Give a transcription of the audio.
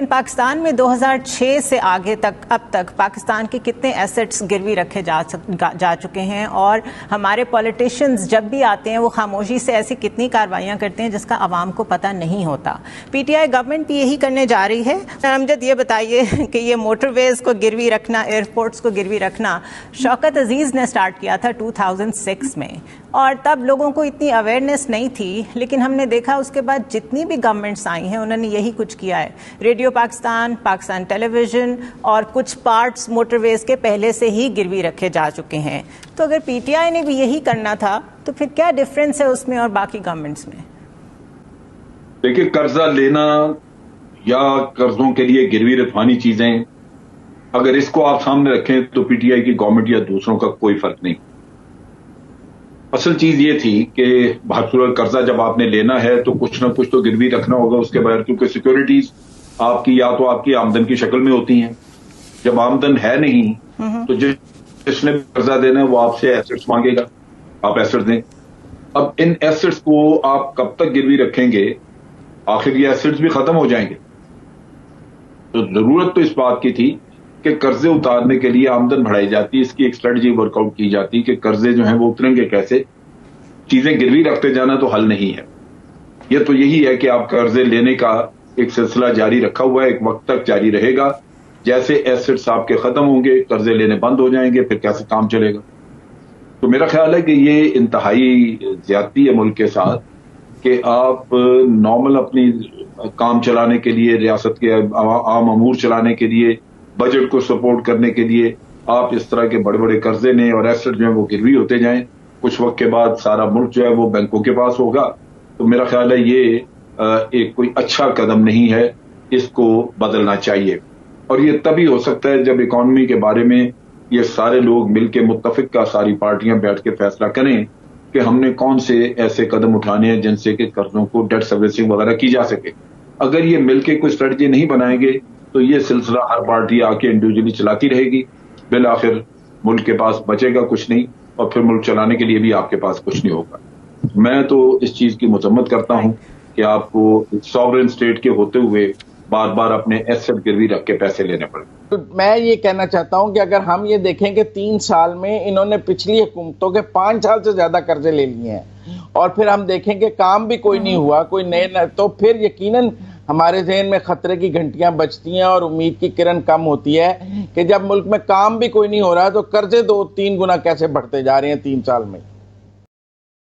पाकिस्तान में 2006 से आगे तक अब तक पाकिस्तान के कितने एसेट्स गिरवी रखे जा चुके हैं और हमारे पॉलिटिशियंस जब भी आते हैं वो खामोशी से ऐसी कितनी कार्रवाइयां करते हैं जिसका आवाम को पता नहीं होता। पीटीआई गवर्नमेंट भी यही करने जा रही है। अमजद, ये बताइए कि ये मोटरवेज को गिरवी रखना, एयरपोर्ट्स को गिरवी रखना शौकत अजीज़ ने स्टार्ट किया था 2006 में, और तब लोगों को इतनी अवेयरनेस नहीं थी, लेकिन हमने देखा उसके बाद जितनी भी गवर्नमेंट्स आई हैं उन्होंने यही कुछ किया है। रेडियो पाकिस्तान, पाकिस्तान टेलीविजन और कुछ पार्ट्स मोटरवेज के पहले से ही गिरवी रखे जा चुके हैं। तो अगर पीटीआई ने भी यही करना था तो फिर क्या डिफरेंस है उसमें और बाकी गवर्नमेंट्स में? देखिए, कर्जा लेना या कर्जों के लिए गिरवी रखवानी चीजें, अगर इसको आप सामने रखें तो पीटीआई की गवर्नमेंट या दूसरों का कोई फर्क नहीं। असल चीज ये थी कि बहसूरत कर्जा जब आपने लेना है तो कुछ ना कुछ तो गिरवी रखना होगा उसके बगैर, क्योंकि सिक्योरिटीज आपकी या तो आपकी आमदन की शक्ल में होती हैं। जब आमदन है नहीं तो जिसने कर्जा देना है वो आपसे एसेट्स मांगेगा, आप एसेट्स दें। अब इन एसेट्स को आप कब तक गिरवी रखेंगे? आखिर ये एसेट्स भी खत्म हो जाएंगे। तो जरूरत तो इस बात की थी कि कर्जे उतारने के लिए आमदन बढ़ाई जाती, इसकी एक स्ट्रेटजी वर्कआउट की जाती कि कर्जे जो हैं वो उतरेंगे कैसे। चीजें गिरवी रखते जाना तो हल नहीं है। ये तो यही है कि आप कर्जे लेने का एक सिलसिला जारी रखा हुआ है, एक वक्त तक जारी रहेगा। जैसे एसेट्स आपके खत्म होंगे, कर्जे लेने बंद हो जाएंगे, फिर कैसे काम चलेगा? तो मेरा ख्याल है कि ये इंतहाई ज्यादती है मुल्क के साथ कि आप नॉर्मल अपनी काम चलाने के लिए, रियासत के आम अमूर चलाने के लिए, बजट को सपोर्ट करने के लिए आप इस तरह के बड़े बड़े कर्जे लें और एसेट जो है वो गिरवी होते जाएं। कुछ वक्त के बाद सारा मुल्क जो है वो बैंकों के पास होगा। तो मेरा ख्याल है ये एक कोई अच्छा कदम नहीं है, इसको बदलना चाहिए। और ये तभी हो सकता है जब इकॉनमी के बारे में ये सारे लोग मिलकर मुत्तफिका सारी पार्टियां बैठ के फैसला करें कि हमने कौन से ऐसे कदम उठाने हैं जिनसे कि कर्जों को डेट सर्विसिंग वगैरह की जा सके। अगर ये मिलकर कोई स्ट्रेटजी नहीं बनाएंगे तो ये सिलसिला हर पार्टी आके इंडिविजुअली चलाती रहेगी, बिल आखिर मुल्क के पास बचेगा कुछ नहीं, और फिर मुल्क चलाने के लिए भी आपके पास कुछ नहीं होगा। मैं तो इस चीज की मजम्मत करता हूं कि आपको सॉवरेन स्टेट के होते हुए बार बार अपने एसेट गिरवी रख के पैसे लेने पड़े। तो मैं ये कहना चाहता हूं कि अगर हम ये देखें कि 3 साल में इन्होंने पिछली हुकूमतों के 5 साल से ज्यादा कर्जे ले लिए हैं और फिर हम देखें कि काम भी कोई नहीं हुआ, कोई नए, तो फिर यकीनन हमारे ज़हन में खतरे की घंटियां बजती हैं और उम्मीद की किरण कम होती है कि जब मुल्क में काम भी कोई नहीं हो रहा तो कर्जे 2-3 गुना कैसे बढ़ते जा रहे हैं 3 साल में।